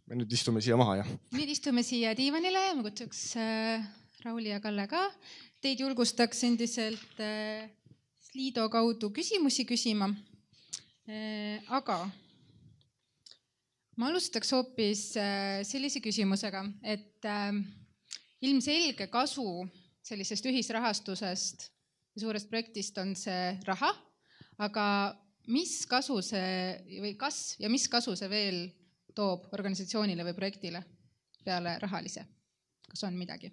Me nüüd istume siia maha, jah? Nüüd istume siia diivanile ja ma kutsuks Rauli ja Kalle ka. Teid julgustaks endiselt Slido kaudu küsimusi küsima. Aga ma alustaks hoopis sellise küsimusega, et ilmselge kasu sellisest ühisrahastusest ja suurest projektist on see raha, aga mis kasu see või kas ja mis kasu see veel toob organisatsioonile või projektile peale rahalise? Kas on midagi?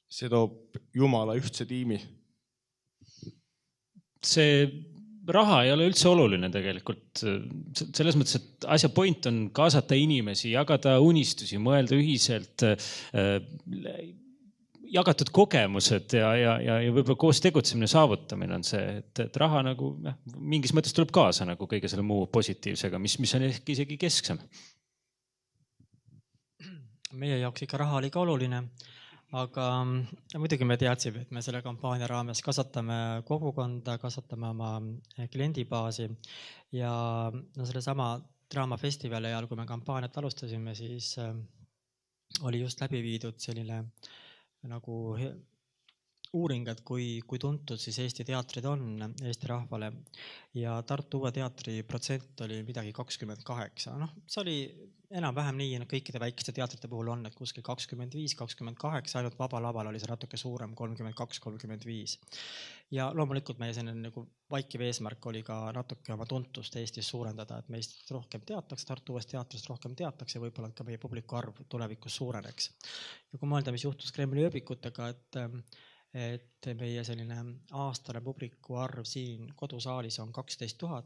See toob Jumala ühtse tiimi. See raha ei ole üldse oluline tegelikult. Selles mõttes, et asja point on kaasata inimesi, jagada unistusi, mõelda ühiselt, jagatud kogemused ja võib-olla koos tegutsemine, saavutamine on see, et raha nagu mingis mõttes tuleb kaasa nagu kõige selle muu positiivsega, mis on isegi kesksem. Meie jaoks ikka raha oli ka oluline, aga muidugi me teadsime, et me selle kampaania raames kasvatame kogukonda, kasvatame oma kliendibaasi ja selle sama draamafestivali ajal, kui me kampaaniat alustasime, siis oli just läbi viidud selline nagu uuring, et kui tuntud siis Eesti teatrid on Eesti rahvale ja Tartu Uue Teatri protsent oli midagi 28. See oli enam-vähem nii, kõikide väikeste teatrite puhul on, et kuskil 25, 28, ainult Vabal Laval oli see natuke suurem, 32, 35. Ja loomulikult meie selline nagu vaikiv eesmärk oli ka natuke oma tuntust Eestis suurendada, et meist rohkem teataks, Tartu Uuest Teatrist rohkem teataks ja võib-olla ka meie publiku arv tulevikus suureneks. Ja kui mõelda, mis juhtus Kremli ööbikutega, et meie selline aastane publiku arv siin kodusaalis on 12 000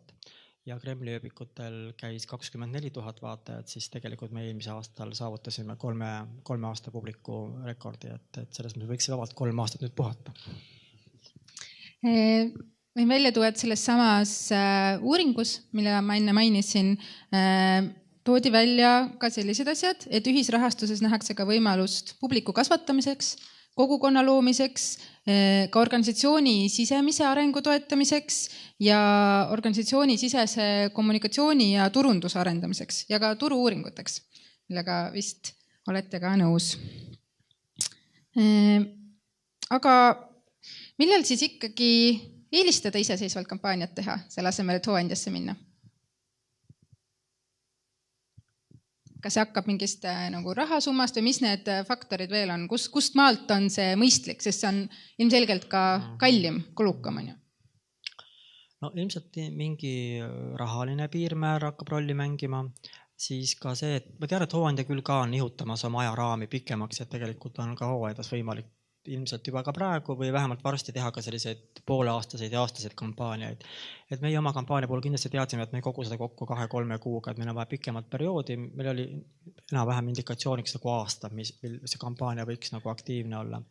ja Kremli ööbikutel käis 24 000 vaatajat, siis tegelikult me eelmise aastal saavutasime kolme aasta publiku rekordi, et selles mõttes võiks vabalt 3 aastat nüüd puhata. Võin välja tuua, et selles samas uuringus, mille ma enne mainisin, toodi välja ka sellised asjad, et ühisrahastuses nähakse ka võimalust publiku kasvatamiseks, kogukonna loomiseks, ka organisatsiooni sisemise arengu toetamiseks ja organisatsiooni sisese kommunikatsiooni ja turunduse arendamiseks ja ka turu-uuringuteks, millega vist olete ka nõus. Aga millal siis ikkagi eelistada iseseisvalt kampaaniat teha, selle asemel, et hooandjasse minna? Kas see hakkab mingist nagu rahasummast või mis need faktorid veel on? Kust maalt on see mõistlik, sest see on ilmselgelt ka kallim, kulukam on ju? Ilmselt mingi rahaline piirmäär hakkab rolli mängima, siis ka see, et ma tean, et hooandja küll ka on nihutamas oma ajaraami pikemaks, et tegelikult on ka hooajas võimalik ilmselt juba ka praegu või vähemalt varsti teha ka selliseid pooleaastaseid ja aastaseid kampaaniaid. Et meie oma kampaania puhul kindlasti teadsime, et me ei kogu seda kokku 2-3 kuuga, et meil on vaja pikemat perioodi. Meil oli enam-vähem indikatsiooniks nagu aasta, mil see kampaania võiks nagu aktiivne olla.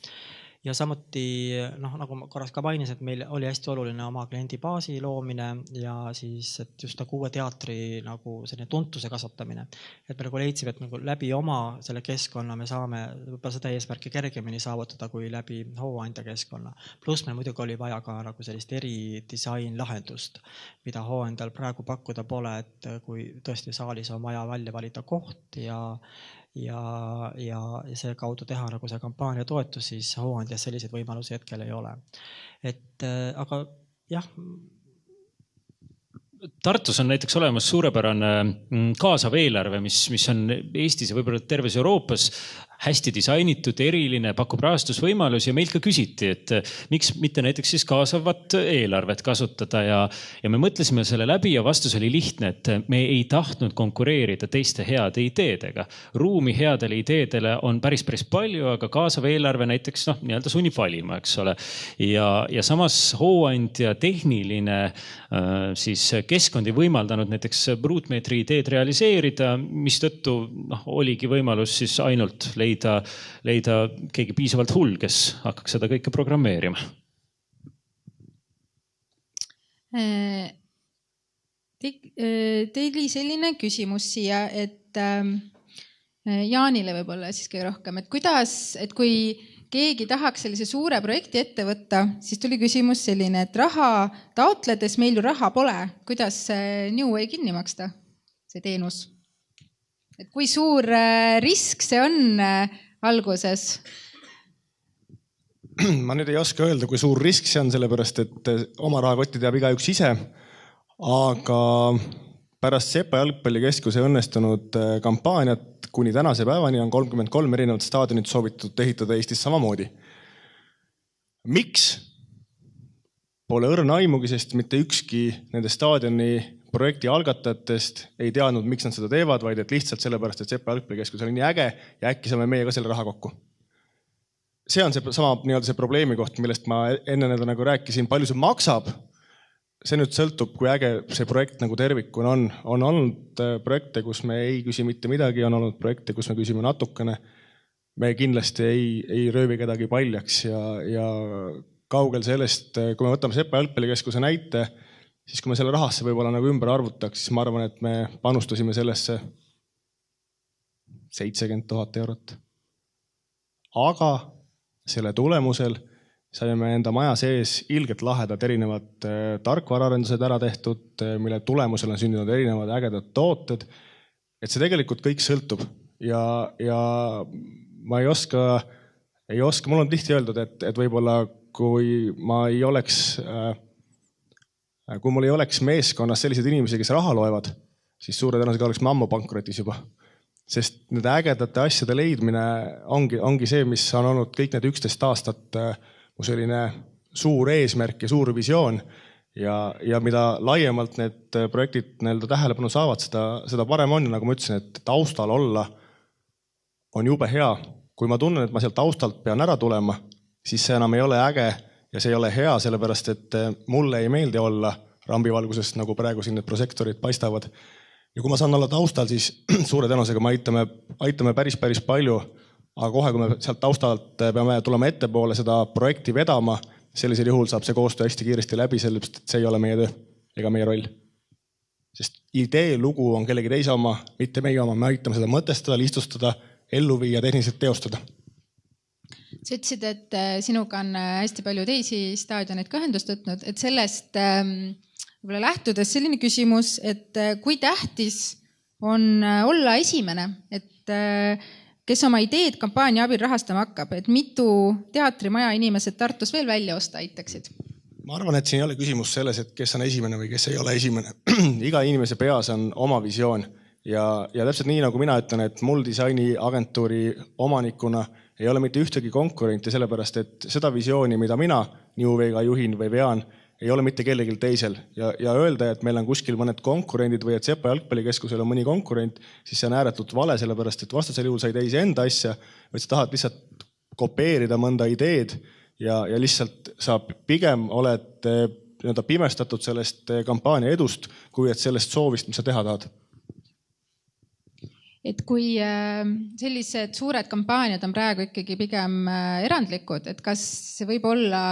Ja samuti, nagu ma korras ka mainin, et meil oli hästi oluline oma kliendibaasi loomine ja siis, et just nagu Uue Teatri nagu selline tuntuse kasvatamine. Et me nagu leidsime, et nagu läbi oma selle keskkonna me saame võib-olla seda eesmärki kergemini saavutada kui läbi hooandja keskkonna. Pluss meil muidugi oli vaja ka nagu sellist eridisain lahendust, mida hooandjal praegu pakkuda pole, et kui tõesti saalis on vaja välja valida koht ja see kaudu teha nagu see kampaania toetus, siis hooandjas selliseid võimalusi hetkel ei ole. Aga jah. Tartus on näiteks olemas suurepärane kaasav eelarve, mis on Eestis ja võib-olla terves Euroopas hästi disainitud, eriline, pakub rahastusvõimalusi ja meilt ka küsiti, et miks mitte näiteks siis kaasavat eelarvet kasutada ja me mõtlesime selle läbi ja vastus oli lihtne, et me ei tahtnud konkureerida teiste heade ideedega. Ruumi headele ideedele on päris palju, aga kaasav eelarve näiteks nii-öelda sunnib valima, eks ole. Ja samas hooandja tehniline siis keskkond ei võimaldanud näiteks ruutmeetri ideed realiseerida, mis tõttu oligi võimalus siis ainult leida keegi piisavalt hull, kes hakkaks seda kõike programmeerima. Teil oli selline küsimus siia, et Jaanile võib-olla siis kõige rohkem, et kuidas, et kui keegi tahaks sellise suure projekti ette võtta, siis tuli küsimus selline, et raha taotledes meil ju raha pole. Kuidas New Way kinni maksta, see teenus? Et kui suur risk see on alguses? Ma nüüd ei oska öelda, kui suur risk see on, sellepärast et oma rahakotti teab igaüks ise. Aga pärast Sepa jalgpallikeskuse õnnestunud kampaaniat kuni tänase päevani on 33 erinevat staadionit soovitud ehitada Eestis samamoodi. Miks? Pole õrna aimugi, sest mitte ükski nende staadioni projekti algatajatest ei teadnud, miks nad seda teevad, vaid et lihtsalt sellepärast, et Sepa jalgpallikeskus oli nii äge ja äkki saame meie ka selle raha kokku. See on see sama nii-öelda see probleemi koht, millest ma enne nagu rääkisin, palju see maksab. See nüüd sõltub, kui äge see projekt nagu tervikuna on. On olnud projekte, kus me ei küsi mitte midagi, on olnud projekte, kus me küsime natukene. Me kindlasti ei röövi kedagi paljaks ja kaugel sellest, kui me võtame Sepa jalgpallikeskuse näite, siis kui me selle rahasse võib-olla nagu ümber arvutaks, siis ma arvan, et me panustasime sellesse 70 000 eurot. Aga selle tulemusel saime enda maja sees ilgelt lahedad erinevad tarkvaraarendused ära tehtud, mille tulemusel on sündinud erinevad ägedad tooted. Et see tegelikult kõik sõltub ja ma ei oska, mul on tihti öeldud, et võib-olla kui mul ei oleks meeskonnas sellised inimesi, kes raha loevad, siis suure tõenäosusega oleks me ammu pankrotis juba. Sest nende ägedate asjade leidmine ongi see, mis on olnud kõik need 11 aastat mu selline suur eesmärk ja suur visioon ja mida laiemalt need projektid tähelepanu saavad, seda parem on. Nagu ma ütlesin, et taustal olla on jube hea. Kui ma tunnen, et ma sealt taustalt pean ära tulema, siis see enam ei ole äge ja see ei ole hea, sellepärast et mulle ei meeldi olla rambivalgusest, nagu praegu siin need prosektorid paistavad. Ja kui ma saan olla taustal, siis suure tõenäosusega me aitame päris palju, aga kohe, kui me sealt taustalt peame tulema ettepoole seda projekti vedama, sellisel juhul saab see koostöö hästi kiiresti läbi, sellepärast et see ei ole meie töö ega meie roll. Sest idee lugu on kellegi teise oma, mitte meie oma, me aitame seda mõtestada, listustada, ellu viia, tehniliselt teostada. Sa ütlesid, et sinuga on hästi palju teisi staadioneid ka ühendust võtnud, et sellest võib-olla lähtudes selline küsimus, et kui tähtis on olla esimene, et kes oma ideed kampaania abil rahastama hakkab, et mitu teatrimaja inimesed Tartus veel välja osta aitaksid? Ma arvan, et siin ei ole küsimus selles, et kes on esimene või kes ei ole esimene. Iga inimese peas on oma visioon ja täpselt nii, nagu mina ütlen, et mul disaini agentuuri omanikuna ei ole mitte ühtegi konkurenti, sellepärast et seda visiooni, mida mina Newway'ga juhin või vean, ei ole mitte kellelgi teisel. Ja öelda, et meil on kuskil mõned konkurendid või et Sepa jalgpallikeskusel on mõni konkurent, siis see on ääretult vale, sellepärast et vastasel juhul sa ei tee enda asja, vaid sa tahad lihtsalt kopeerida mõnda ideed ja lihtsalt sa pigem oled pimestatud sellest kampaania edust, kui et sellest soovist, mis sa teha tahad. Et kui sellised suured kampaaniad on praegu ikkagi pigem erandlikud, et kas see võib olla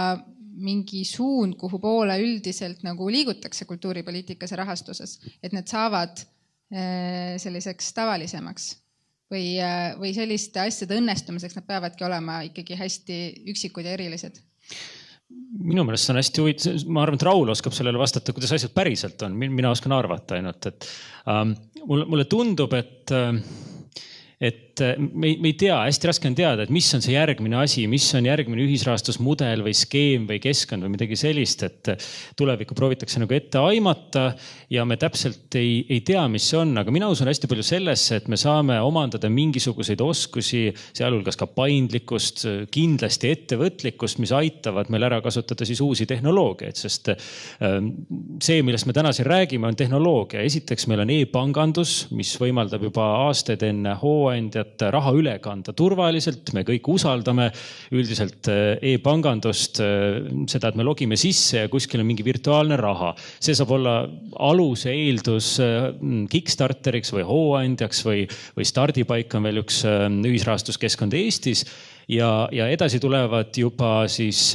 mingi suund, kuhu poole üldiselt nagu liigutakse kultuuripoliitikas ja rahastuses, et need saavad selliseks tavalisemaks või selliste asjade õnnestumiseks nad peavadki olema ikkagi hästi üksikud ja erilised? Minu meelest see on hästi huvitav. Ma arvan, et Raul oskab sellele vastata, kuidas asjad päriselt on. Mina oskan arvata ainult, et mulle tundub, et me ei tea, hästi raske on teada, et mis on see järgmine asi, mis on järgmine ühisrahastusmudel või skeem või keskkond või midagi sellist, et tulevikku proovitakse nagu ette aimata ja me täpselt ei tea, mis see on, aga mina usun hästi palju sellesse, et me saame omandada mingisuguseid oskusi, sealhulgas ka paindlikkust, kindlasti ettevõtlikkust, mis aitavad meil ära kasutada siis uusi tehnoloogiaid, sest see, millest me täna siin räägime, on tehnoloogia. Esiteks meil on e-pangandus, mis võimaldab juba aastaid enne hooandjat raha üle kanda turvaliselt. Me kõik usaldame üldiselt e-pangandust, seda, et me logime sisse ja kuskil on mingi virtuaalne raha. See saab olla aluse eeldus Kickstarteriks või hooandjaks või Stardipaik on veel üks ühisrahastuskeskkond Eestis. Ja edasi tulevad juba siis,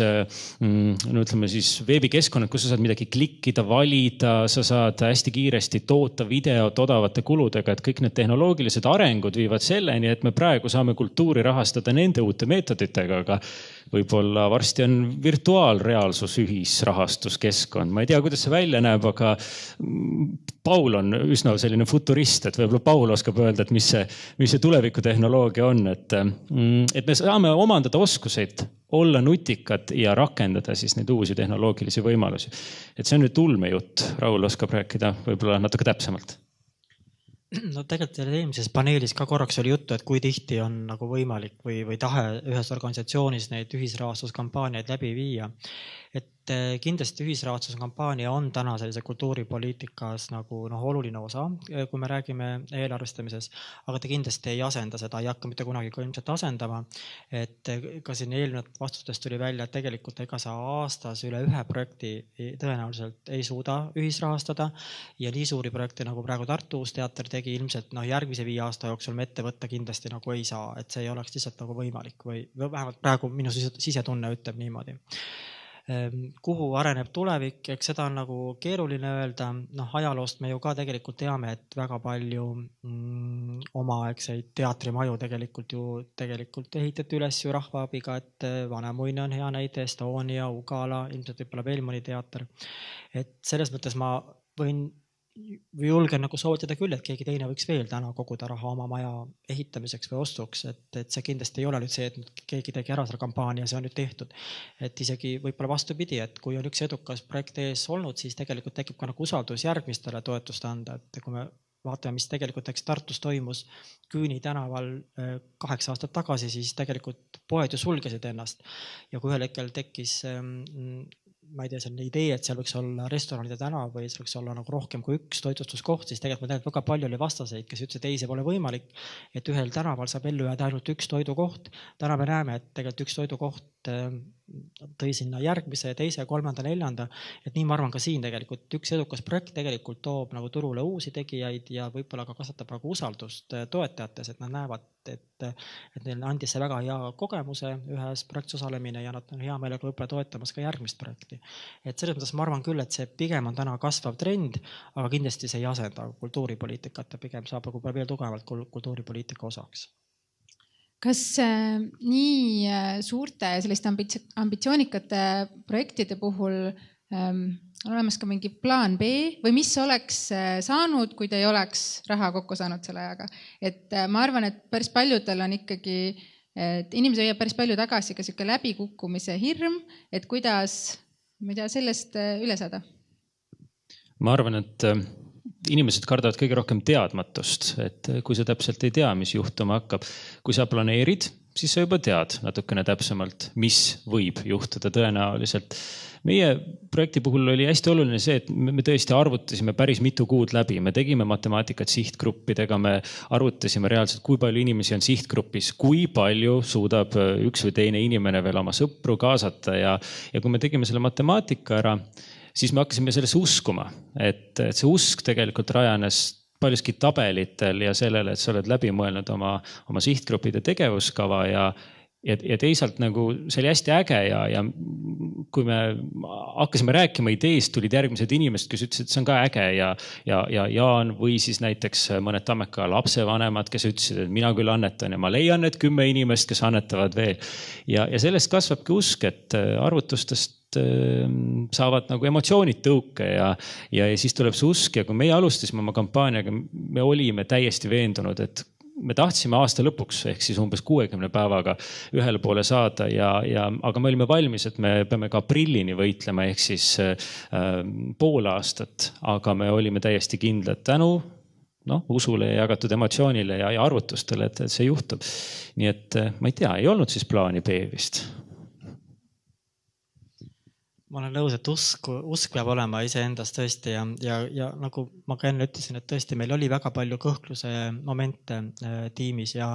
no ütleme siis veebikeskkonnad, kus sa saad midagi klikkida, valida, sa saad hästi kiiresti toota videot odavate kuludega, et kõik need tehnoloogilised arengud viivad selleni, et me praegu saame kultuuri rahastada nende uute meetoditega, aga võib-olla varsti on virtuaalreaalsus ühisrahastuskeskkond. Ma ei tea, kuidas see välja näeb, aga Paul on üsna selline futurist, et võib-olla Paul oskab öelda, et mis see tulevikutehnoloogia on, et me saame omandada oskuseid, olla nutikad ja rakendada siis neid uusi tehnoloogilisi võimalusi. Et see on nüüd ulmejutt. Raul oskab rääkida võib-olla natuke täpsemalt. No tegelikult eelmises paneelis ka korraks oli juttu, et kui tihti on nagu võimalik või tahe ühes organisatsioonis neid ühisrahastuskampaaniaid läbi viia. Et kindlasti ühisrahastuskampaania on täna sellise kultuuripoliitikas nagu oluline osa, kui me räägime eelarvestamises, aga ta kindlasti ei asenda seda, ei hakka mitte kunagi ilmselt asendama. Et ka siin eelnevat vastustest tuli välja, et tegelikult ega sa aastas üle ühe projekti tõenäoliselt ei suuda ühisrahastada ja nii suuri projekte nagu praegu Tartu Uus Teater tegi ilmselt järgmise 5 aasta jooksul me ette võtta kindlasti nagu ei saa, et see ei oleks lihtsalt nagu võimalik või vähemalt praegu minu sisetunne ütleb niimoodi. Kuhu areneb tulevik, eks seda on nagu keeruline öelda. Ajaloost me ju ka tegelikult teame, et väga palju omaaegseid teatrimaju tegelikult ehitati üles ju rahvaabiga, et Vanemuine on hea näide, Estonia, Ugala, ilmselt võib-olla veel mõni teater. Et selles mõttes ma julgen nagu soovitada küll, et keegi teine võiks veel täna koguda raha oma maja ehitamiseks või ostuks, et see kindlasti ei ole nüüd see, et keegi tegi ära selle kampaania, see on nüüd tehtud. Et isegi võib-olla vastupidi, et kui on üks edukas projekt ees olnud, siis tegelikult tekib ka nagu usaldus järgmistele toetust anda, et kui me vaatame, mis tegelikult Tartus toimus Küüni tänaval 8 aastat tagasi, siis tegelikult poed ju sulgesid ennast ja kui ühel hetkel tekkis ma ei tea, selline idee, et seal võiks olla restoranide tänav või see võiks olla nagu rohkem kui üks toitlustuskoht, siis tegelikult ma tean, et väga palju oli vastaseid, kes ütlesid, et ei, see pole võimalik, et ühel tänaval saab ellu jääda ainult üks toidukoht. Täna me näeme, et tegelikult üks toidukoht tõi sinna järgmise, teise, 3., 4. Et nii ma arvan ka siin tegelikult üks edukas projekt tegelikult toob nagu turule uusi tegijaid ja võib-olla ka kasvatab nagu usaldust toetajates, et nad näevad, et neil andis see väga hea kogemuse ühes projektis osalemine ja nad on hea meelega võib-olla toetamas ka järgmist projekti. Et selles mõttes ma arvan küll, et see pigem on täna kasvav trend, aga kindlasti see ei asenda kultuuripoliitikat ja pigem saab veel tugevalt kultuuripoliitika osaks. Kas nii suurte selliste ambitsioonikate projektide puhul on olemas ka mingi plaan B või mis oleks saanud, kui te ei oleks raha kokku saanud selle ajaga? Et ma arvan, et päris paljudel on ikkagi, et inimesi hoiab päris palju tagasi ka siuke läbikukkumise hirm, et kuidas, ma ei tea, sellest üle saada? Ma arvan, et inimesed kardavad kõige rohkem teadmatust, et kui sa täpselt ei tea, mis juhtuma hakkab. Kui sa planeerid, siis sa juba tead natukene täpsemalt, mis võib juhtuda tõenäoliselt. Meie projekti puhul oli hästi oluline see, et me tõesti arvutasime päris mitu kuud läbi. Me tegime matemaatikat sihtgruppidega, me arvutasime reaalselt, kui palju inimesi on sihtgrupis, kui palju suudab üks või teine inimene veel oma sõpru kaasata ja kui me tegime selle matemaatika ära, siis me hakkasime sellesse uskuma, et see usk tegelikult rajanes paljuski tabelitel ja sellele, et sa oled läbi mõelnud oma sihtgruppide tegevuskava ja teisalt nagu see oli hästi äge ja kui me hakkasime rääkima ideest, tulid järgmised inimesed, kes ütlesid, et see on ka äge ja Jaan või siis näiteks mõned Tammeka lapsevanemad, kes ütlesid, et mina küll annetan ja ma leian need 10 inimest, kes annetavad veel. Ja sellest kasvabki usk, et arvutustest saavad nagu emotsioonid tõuke ja siis tuleb see usk ja kui meie alustasime oma kampaaniaga, me olime täiesti veendunud, et me tahtsime aasta lõpuks ehk siis umbes 60 päevaga ühele poole saada aga me olime valmis, et me peame ka aprillini võitlema ehk siis pool aastat, aga me olime täiesti kindlad tänu usule ja jagatud emotsioonile ja arvutustele, et see juhtub. Nii et ma ei tea, ei olnud siis plaani B vist. Ma olen nõus, et usk peab olema iseendas tõesti ja nagu ma ka enne ütlesin, et tõesti meil oli väga palju kõhkluse momente tiimis ja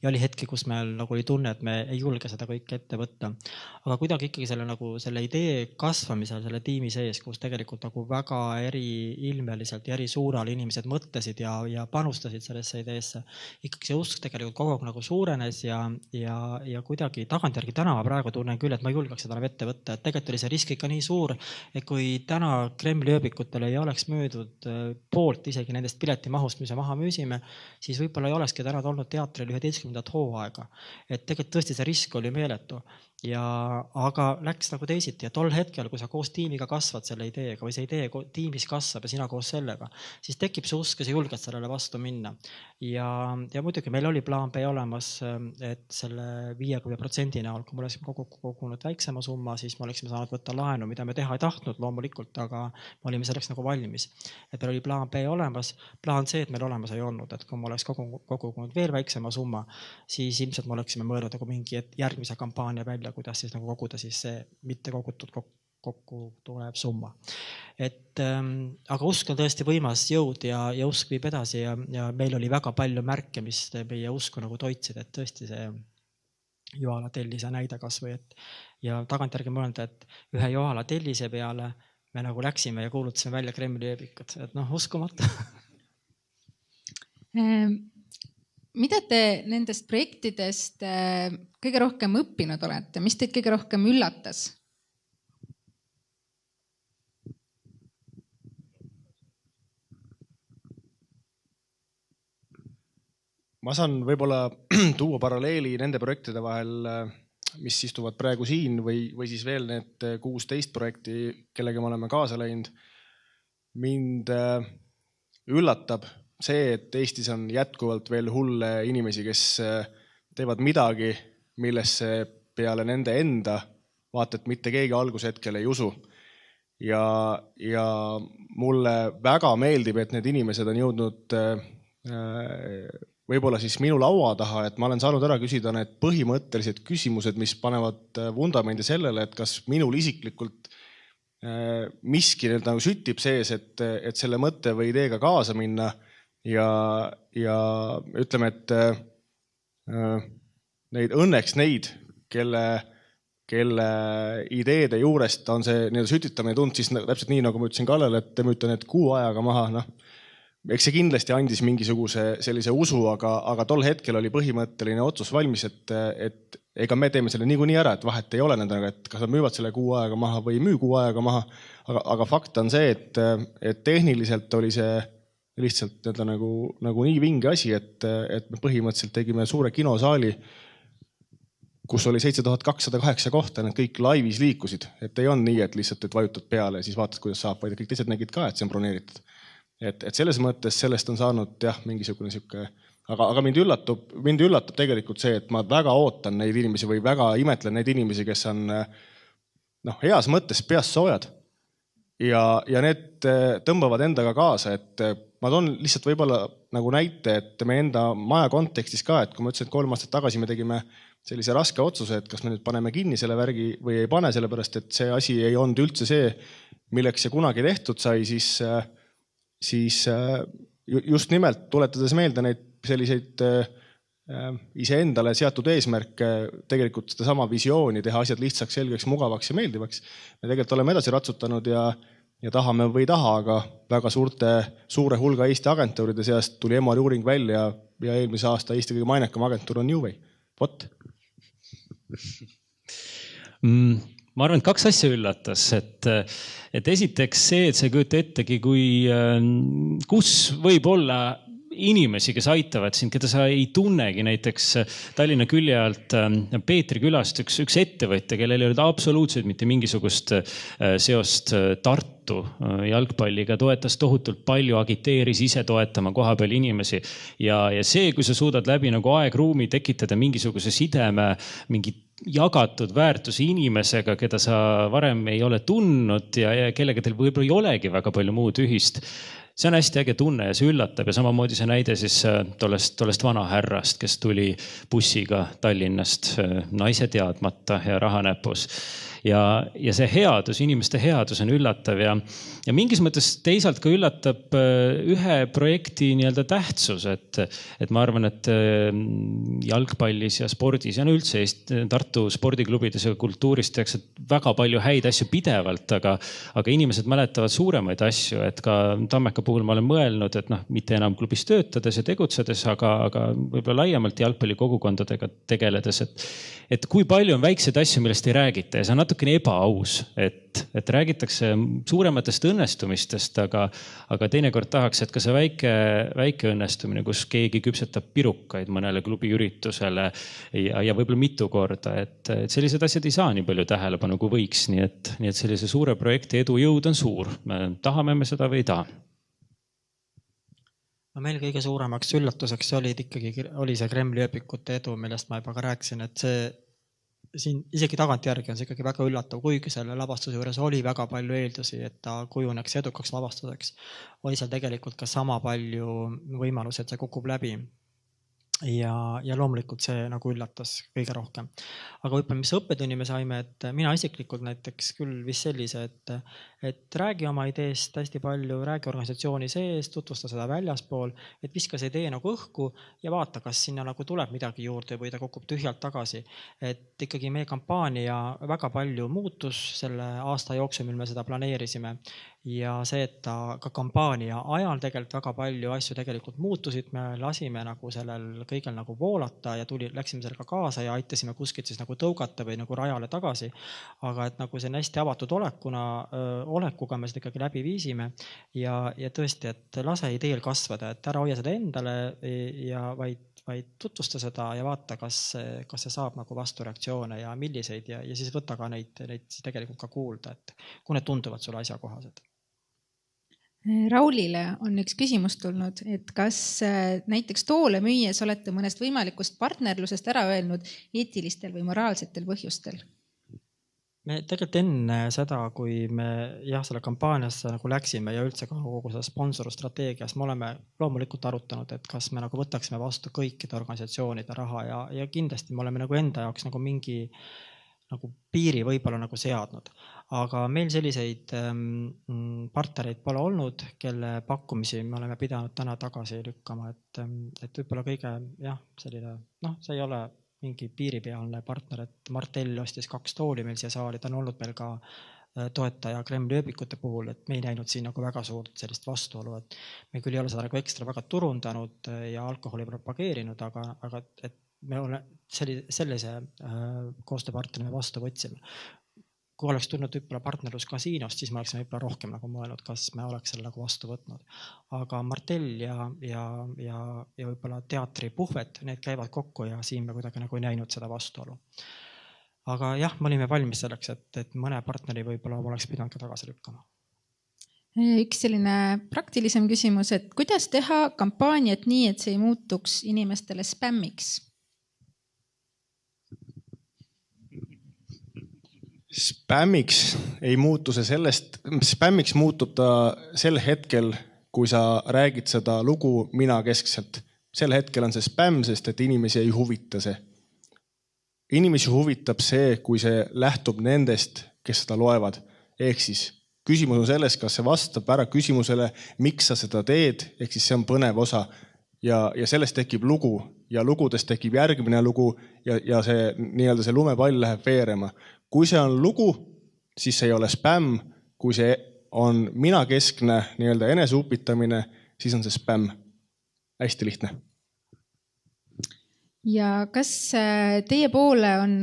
oli hetki, kus meil nagu oli tunne, et me ei julge seda kõike ette võtta. Aga kuidagi ikkagi selle idee kasvamisel selle tiimi sees, kus tegelikult nagu väga eriilmeliselt ja eri suural inimesed mõtlesid ja panustasid sellesse ideesse. Ikkagi see usk tegelikult kogu aeg nagu suurenes ja kuidagi tagantjärgi täna ma praegu tunnen küll, et ma ei julgeks seda ette võtta, et tegelikult oli see risk ikka nii suur, et kui täna Kremli ööbikutel ei oleks möödud poolt isegi nendest piletimahust, mis me maha müüsime, siis võib-olla ei olekski täna olnud teatril 11. hooaega. Et tegelikult tõesti see risk oli meeletu. aga läks nagu teisiti ja tol hetkel, kui sa koos tiimiga kasvad selle ideega või see idee tiimis kasvab ja sina koos sellega, siis tekib see usk ja sa julged sellele vastu minna. Ja muidugi meil oli plaan B olemas, et selle 50% näol, kui me oleksime kogunud väiksema summa, siis me oleksime saanud võtta laenu, mida me teha ei tahtnud loomulikult, aga me olime selleks nagu valmis. Et meil oli plaan B olemas, plaan C, et meil olemas ei olnud, et kui me oleks kogunud veel väiksema summa, siis ilmselt me oleksime mõelnud nagu mingi järgmise kampaania välja, kuidas siis nagu koguda siis see mitte kogutud kokku tuleb summa. Aga usk on tõesti võimas jõud ja usk viib edasi ja meil oli väga palju märke, mis meie usku nagu toitsid, et tõesti see Joala tellise näide kasvõi, ja tagantjärgi mõelda, et ühe Joala tellise peale me nagu läksime ja kuulutasime välja Kremli ööbikud, et uskumatu. Mida te nendest projektidest kõige rohkem õppinud olete? Mis teid kõige rohkem üllatas? Ma saan võib-olla tuua paralleeli nende projektide vahel, mis istuvad praegu siin või siis veel need 16 projekti, kellega me oleme kaasa läinud. Mind üllatab see, et Eestis on jätkuvalt veel hulle inimesi, kes teevad midagi, millesse peale nende enda vaata, et mitte keegi algushetkel ei usu. Ja mulle väga meeldib, et need inimesed on jõudnud võib-olla siis minu laua taha, et ma olen saanud ära küsida need põhimõttelised küsimused, mis panevad vundamendi sellele, et kas minul isiklikult miski nagu süttib sees, et selle mõtte või ideega kaasa minna. Ja ütleme, et õnneks neid, kelle ideede juurest on see sütitamine tund, siis täpselt nii, nagu ma ütlesin Kallele, et ma ütlen, et kuu ajaga maha, eks see kindlasti andis mingisuguse sellise usu, aga tol hetkel oli põhimõtteline otsus valmis, et ega me teeme selle niikuinii ära, et vahet ei ole nendega, et kas nad müüvad selle kuu ajaga maha või ei müü kuu ajaga maha, aga fakt on see, et tehniliselt oli see lihtsalt nagu nii vinge asi, et me põhimõtteliselt tegime suure kinosaali, kus oli 7208 kohta, need kõik laivis liikusid. Et ei on nii, et lihtsalt vajutad peale ja siis vaatad, kuidas saab, vaid kõik teised nägid ka, et see on broneeritud. Et selles mõttes sellest on saanud mingisugune siuke, aga mind üllatab tegelikult see, et ma väga ootan neid inimesi või väga imetlen neid inimesi, kes on heas mõttes peast soojad. Ja need tõmbavad endaga kaasa, et ma toon lihtsalt võib-olla nagu näite, et me enda maja kontekstis ka, et kui ma ütlesin, et 3 aastat tagasi me tegime sellise raske otsuse, et kas me nüüd paneme kinni selle värgi või ei pane, sellepärast, et see asi ei olnud üldse see, milleks see kunagi tehtud sai, siis just nimelt tuletades meelde neid selliseid iseendale seatud eesmärke, tegelikult seda sama visiooni, teha asjad lihtsaks, selgeks, mugavaks ja meeldivaks. Me tegelikult oleme edasi ratsutanud ja tahame või taha, aga väga suure hulga Eesti agentuuride seast tuli Emori uuring välja ja eelmise aasta Eesti kõige mainekam agentuur on Newway. Vot. Ma arvan, et 2 asja üllatas, et esiteks see, et sa ei kujuta ettegi, kus võib olla inimesi, kes aitavad sind, keda sa ei tunnegi, näiteks Tallinna külje alt Peetri külast üks ettevõtja, kellel ei olnud absoluutselt mitte mingisugust seost Tartu jalgpalliga, toetas tohutult palju, agiteeris ise toetama kohapeal inimesi. Ja see, kui sa suudad läbi nagu aegruumi tekitada mingisuguse sideme, mingi jagatud väärtuse inimesega, keda sa varem ei ole tundnud ja kellega teil võib-olla ei olegi väga palju muud ühist. See on hästi äge tunne ja see üllatab ja samamoodi see näide siis tollest vanahärrast, kes tuli bussiga Tallinnast naise teadmata ja rahanäpus. Ja see headus, inimeste headus on üllatav ja mingis mõttes teisalt ka üllatab ühe projekti nii-öelda tähtsus, et ma arvan, et jalgpallis ja spordis ja üldse Tartu spordiklubides ja kultuuris tehakse väga palju häid asju pidevalt, aga inimesed mäletavad suuremaid asju, et ka Tammeka puhul ma olen mõelnud, et mitte enam klubis töötades ja tegutsedes, aga võib-olla laiemalt jalgpallikogukondadega tegeledes, et kui palju on väikseid asju, millest ei räägita ja sa natukene ebaaus, et räägitakse suurematest õnnestumistest, aga teinekord tahaks, et ka see väike õnnestumine, kus keegi küpsetab pirukaid mõnele klubi üritusele ja võib-olla mitu korda, et sellised asjad ei saa nii palju tähelepanu kui võiks, nii et sellise suure projekti edu jõud on suur. Tahame me seda või ei taha? No meil kõige suuremaks üllatuseks oli see Kremli ööbikute edu, millest ma juba ka rääkisin, et see siin isegi tagantjärgi on see ikkagi väga üllatav, kuigi selle lavastuse juures oli väga palju eeldusi, et ta kujuneks edukaks lavastuseks. Oli seal tegelikult ka sama palju võimalusi, et see kukub läbi. Ja loomulikult see nagu üllatas kõige rohkem. Aga võib-olla mis õppetunni me saime, et mina isiklikult näiteks küll vist sellise, et räägi oma ideest hästi palju, räägi organisatsiooni sees, tutvusta seda väljaspool, et viska see idee nagu õhku ja vaata, kas sinna nagu tuleb midagi juurde või ta kukub tühjalt tagasi. Et ikkagi meie kampaania väga palju muutus selle aasta jooksul, mil me seda planeerisime. Ja see, et ta ka kampaania ajal tegelikult väga palju asju tegelikult muutusid, me lasime nagu sellel kõigel nagu voolata ja läksime sellega kaasa ja aitasime kuskilt siis nagu tõugata või nagu rajale tagasi. Aga et nagu see on hästi avatud olekuga me seda ikkagi läbi viisime ja tõesti, et lase ideel kasvada, et ära hoia seda endale ja vaid tutvusta seda ja vaata, kas see saab nagu vastureaktsioone ja milliseid ja siis võtta ka neid siis tegelikult ka kuulda, et kui need tunduvad sulle asjakohased. Raulile on üks küsimus tulnud, et kas näiteks toole müües olete mõnest võimalikust partnerlusest ära öelnud eetilistel või moraalsetel põhjustel? Me tegelikult enne seda, kui me selle kampaaniasse nagu läksime ja üldse kogu seda sponsorstrateegias, me oleme loomulikult arutanud, et kas me nagu võtaksime vastu kõikide organisatsioonide raha ja kindlasti me oleme nagu enda jaoks nagu mingi nagu piiri võib-olla nagu seadnud. Aga meil selliseid partnereid pole olnud, kelle pakkumisi me oleme pidanud täna tagasi lükkama, et võib-olla kõige selline, see ei ole mingi piiripealne partner, et Martell ostis 2 tooli meil siia saali, ta on olnud meil ka toetaja Kremli ööbikute puhul, et me ei näinud siin nagu väga suurt sellist vastuolu, et me küll ei ole seda nagu ekstra väga turundanud ja alkoholi propageerinud, aga et me sellise koostööpartneri vastu võtsime. Kui oleks tulnud võib-olla partnerlus kasiinost, siis me oleksime võib-olla rohkem nagu mõelnud, kas me oleks selle nagu vastu võtnud. Aga Martell ja võib-olla teatri puhvet, need käivad kokku ja siin me kuidagi nagu ei näinud seda vastuolu. Aga me olime valmis selleks, et mõne partneri võib-olla oleks pidanud ka tagasi lükkama. Üks selline praktilisem küsimus, et kuidas teha kampaaniat nii, et see ei muutuks inimestele spämmiks? Spämmiks ei muutu see spämmiks muutub ta sel hetkel, kui sa räägid seda lugu mina keskselt. Sel hetkel on see spämm, sest et inimesi ei huvita see. Inimesi huvitab see, kui see lähtub nendest, kes seda loevad. Ehk siis küsimus on selles, kas see vastab ära küsimusele, miks sa seda teed, ehk siis see on põnev osa. Ja sellest tekib lugu ja lugudest tekib järgmine lugu ja see nii-öelda see lumepall läheb veerema. Kui see on lugu, siis see ei ole spämm. Kui see on minakeskne nii-öelda eneseupitamine, siis on see spämm. Hästi lihtne. Ja kas teie poole on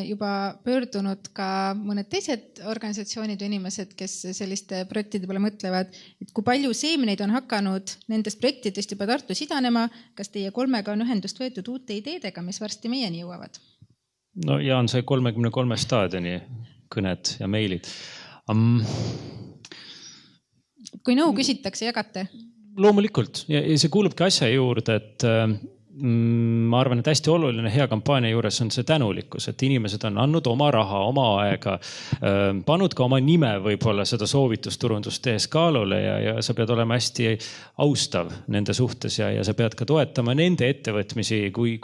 juba pöördunud ka mõned teised organisatsioonid või inimesed, kes selliste projektide peale mõtlevad, et kui palju seemneid on hakanud nendest projektidest juba Tartus idanema, kas teie 3 on ühendust võetud uute ideedega, mis varsti meieni jõuavad? No Jaan sai 33 staadioni kõned ja meilid. Kui nõu küsitakse, jagate? Loomulikult. Ja see kuulubki asja juurde, et ma arvan, et hästi oluline hea kampaania juures on see tänulikkus, et inimesed on andnud oma raha, oma aega, pannud ka oma nime võib-olla seda soovitusturundust tehes kaalule ja sa pead olema hästi austav nende suhtes ja sa pead ka toetama nende ettevõtmisi, kui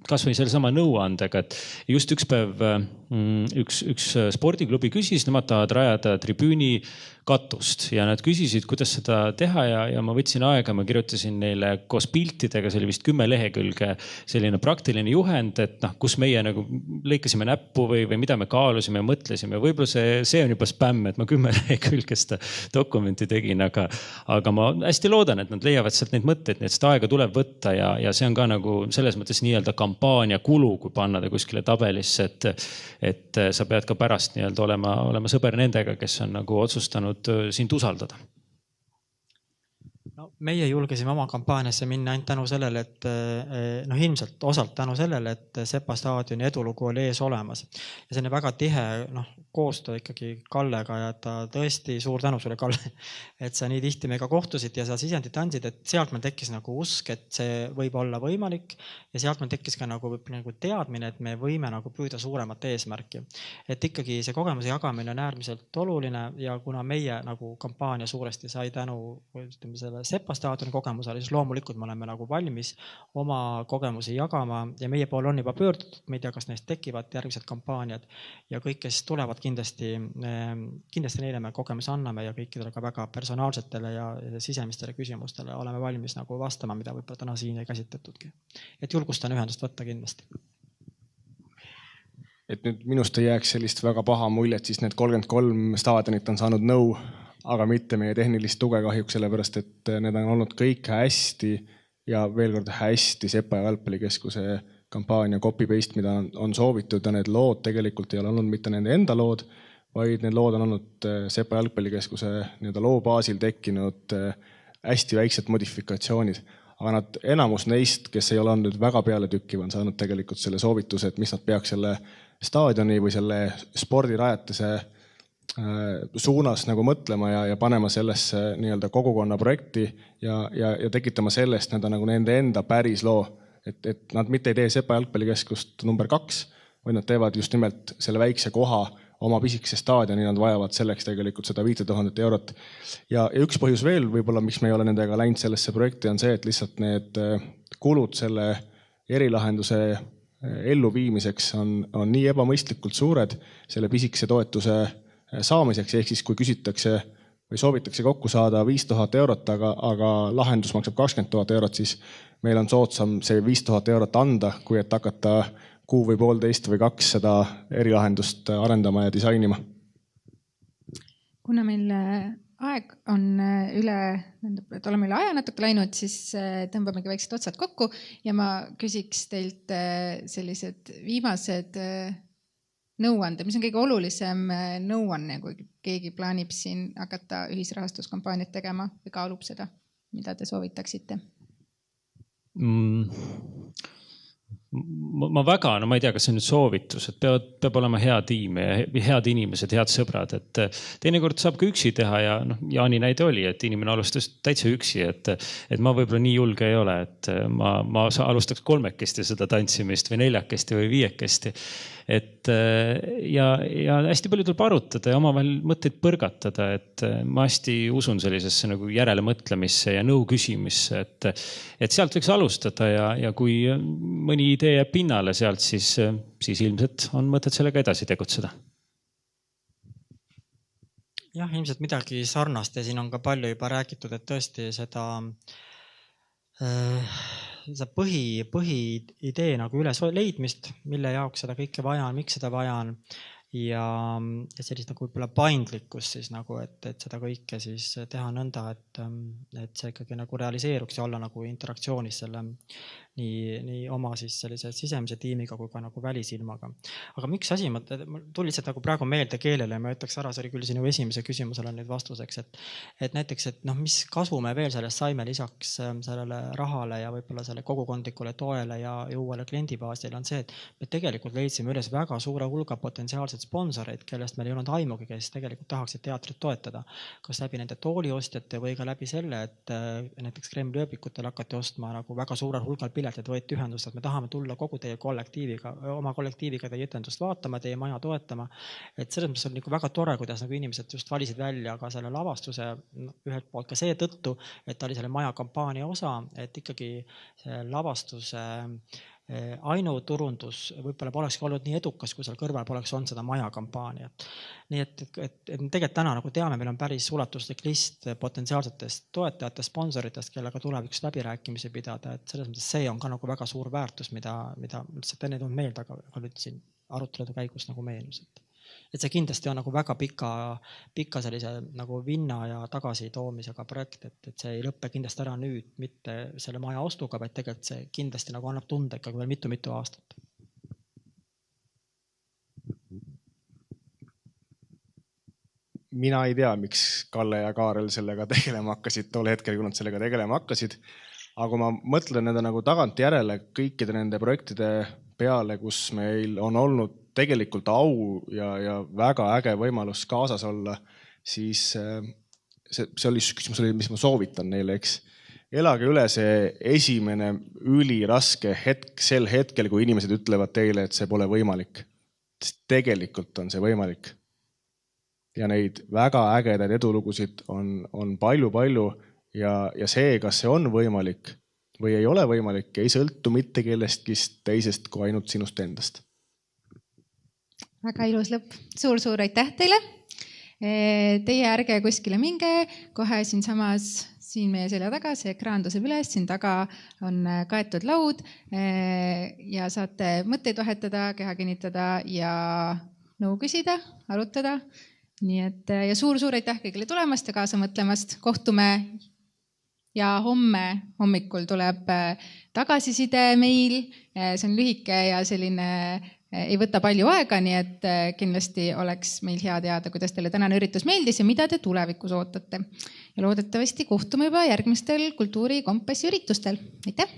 kas või selle sama nõuandega, et just üks päev üks spordiklubi küsis, nemad tahavad rajada tribüüni katust ja nad küsisid, kuidas seda teha ja ma võtsin aega, ma kirjutasin neile koos piltidega, see oli vist 10 lehekülge selline praktiline juhend, et kus meie nagu lõikasime näppu või mida me kaalusime ja mõtlesime. Võib-olla see on juba spämm, et ma 10 lehekülgest dokumenti tegin, aga ma hästi loodan, et nad leiavad sealt neid mõtteid, et seda aega tuleb võtta ja see on ka nagu selles mõttes nii-öelda kampaania kulu, kui panna ta kuskile tabelisse, et sa pead ka pärast nii-öelda olema sõber nendega, kes on nagu otsustanud sind usaldada. No, meie julgesime oma kampaaniasse minna ainult tänu sellele, et ilmselt osalt tänu sellele, et Sepa staadioni edulugu oli ees olemas. Ja see on väga tihe koostöö ikkagi Kallega ja ta tõesti suur tänu sulle, Kalle, et sa nii tihti meiega kohtusid ja sa sisendit andsid, et sealt meil tekkis nagu usk, et see võib olla võimalik ja sealt meil tekkis ka nagu teadmine, et me võime nagu püüda suuremat eesmärki. Et ikkagi see kogemuse jagamine on äärmiselt oluline ja kuna meie nagu kampaania suuresti sai tänu selle Sepa staadioni kogemusele, siis loomulikult me oleme nagu valmis oma kogemusi jagama ja meie poole on juba pöördutud, me ei tea, kas neist tekivad järgmised kampaaniad ja kõik, kes tulevad kindlasti neile me kogemusi anname ja kõikidele ka väga personaalsetele ja sisemistele küsimustele oleme valmis nagu vastama, mida võib-olla täna siin ei käsitletudki. Et julgustan ühendust võtta kindlasti. Et nüüd minust ei jääks sellist väga paha muljet, siis need 33 staadionit on saanud nõu, aga mitte meie tehnilist tuge kahjuks, sellepärast et need on olnud kõik hästi ja veel kord hästi Sepa ja Jalgpallikeskuse kampaania copy-paste, mida on soovitud ja need lood tegelikult ei ole olnud mitte nende enda lood, vaid need lood on olnud Sepa Jalgpallikeskuse loo baasil tekkinud hästi väiksed modifikatsioonid. Aga nad enamus neist, kes ei ole olnud väga peale tükkiv, on saanud tegelikult selle soovituse, et mis nad peaks selle staadioni või selle spordirajatise suunas nagu mõtlema ja panema sellesse nii-öelda kogukonna projekti ja tekitama sellest nagu nende enda päris loo. Et nad mitte ei tee Sepa Jalgpallikeskust number 2, vaid nad teevad just nimelt selle väikse koha oma pisikese staadioni, nad vajavad selleks tegelikult seda 5000 eurot. Ja üks põhjus veel võib-olla, miks me ei ole nendega läinud sellesse projekti, on see, et lihtsalt need kulud selle erilahenduse elluviimiseks on nii ebamõistlikult suured selle pisikese toetuse saamiseks, ehk siis kui küsitakse või soovitakse kokku saada 5000 eurot, aga lahendus maksab 20 000 eurot, siis meil on soodsam see 5000 eurot anda, kui et hakata kuu või 1,5 või 2 seda erilahendust arendama ja disainima. Kuna meil aeg on et oleme üle aja natuke läinud, siis tõmbamegi väiksed otsad kokku ja ma küsiks teilt sellised viimased nõuande, mis on kõige olulisem nõuanne, kui keegi plaanib siin hakata ühisrahastuskampaaniat tegema või kaalub seda, mida te soovitaksite? Ma väga, ma ei tea, kas see on nüüd soovitus, et peab olema hea tiim ja head inimesed, head sõbrad, et teinekord saab ka üksi teha ja Jaani näide oli, et inimene alustas täitsa üksi, et ma võib-olla nii julge ei ole, et ma alustaks 3-kesti seda tantsimist või 4-kesti või 5-kesti. Ja hästi palju tuleb arutada ja omavahel mõtteid põrgatada, et ma hästi usun sellisesse nagu järelemõtlemisse ja nõu küsimisse, et sealt võiks alustada ja kui mõni idee jääb pinnale sealt, siis ilmselt on mõtet sellega edasi tegutseda. Jah, ilmselt midagi sarnast ja siin on ka palju juba räägitud, et tõesti seda põhiidee nagu üles leidmist, mille jaoks seda kõike vaja on, miks seda vaja on ja sellist nagu võib-olla paindlikkus siis nagu, et seda kõike siis teha nõnda, et see ikkagi nagu realiseeruks ja olla nagu interaktsioonis selle nii oma siis sellise sisemise tiimiga kui ka nagu välisilmaga. Aga miks asi, mul tuli lihtsalt nagu praegu meelde keelele ja ma ütleks ära, see oli küll sinu esimese küsimusele nüüd vastuseks, et näiteks, et mis kasu me veel sellest saime lisaks sellele rahale ja võib-olla selle kogukondlikule toele ja uuele kliendibaasile on see, et me tegelikult leidsime üles väga suure hulga potentsiaalseid sponsoreid, kellest meil ei olnud aimugi, kes tegelikult tahaksid teatrit toetada. Kas läbi nende tooliostjate või ka läbi selle, et näiteks Kremli ööbikutel hakati ostma nagu väga suurel hulgal piletid, võeti ühendust, et me tahame tulla kogu teie kollektiiviga, oma kollektiiviga teie etendust vaatama, teie maja toetama. Et selles mõttes on nagu väga tore, kuidas nagu inimesed just valisid välja ka selle lavastuse ühelt poolt ka see tõttu, et ta oli selle maja kampaania osa, et ikkagi lavastuse ainuturundus võib-olla polekski olnud nii edukas, kui seal kõrval poleks olnud seda maja kampaaniat. Nii et tegelikult täna nagu teame, meil on päris ulatuslik list potentsiaalsetest toetajatest, sponsoritest, kellega tuleb üks läbirääkimisi pidada, et selles mõttes see on ka nagu väga suur väärtus, mida lihtsalt enne ei tulnud meelde, aga nüüd siin arutelude käigus nagu meenus. et see kindlasti on nagu väga pika sellise nagu vinna ja tagasitoomisega projekt, et see ei lõppe kindlasti ära nüüd, mitte selle maja ostuga, vaid tegelikult see kindlasti nagu annab tunda ikkagi veel mitu aastat. Mina ei tea, miks Kalle ja Kaarel sellega tegelema hakkasid tol hetkel, kui nad sellega tegelema hakkasid. Aga ma mõtlen nende nagu tagantjärele kõikide nende projektide peale, kus meil on olnud tegelikult au ja väga äge võimalus kaasas olla, siis see oli küsimus, mis ma soovitan neile, eks. Elage üle see esimene üliraske hetk sel hetkel, kui inimesed ütlevad teile, et see pole võimalik. Sest tegelikult on see võimalik. Ja neid väga ägedaid edulugusid on palju ja see, kas see on võimalik või ei ole võimalik, ei sõltu mitte kellestki teisest kui ainult sinust endast. Väga ilus lõpp. Suur aitäh teile. Teie ärge kuskile minge, kohe siin meie selja taga, see ekraan tõuseb üles, siin taga on kaetud laud ja saate mõtteid vahetada, keha kinnitada ja nõu küsida, arutada. Nii et ja suur aitäh kõigile tulemast ja kaasa mõtlemast. Kohtume ja homme hommikul tuleb tagasiside meil. See on lühike ja selline ei võta palju aega, nii et kindlasti oleks meil hea teada, kuidas teile tänane üritus meeldis ja mida te tulevikus ootate. Ja loodetavasti kohtume juba järgmistel Kultuurikompassi üritustel. Aitäh!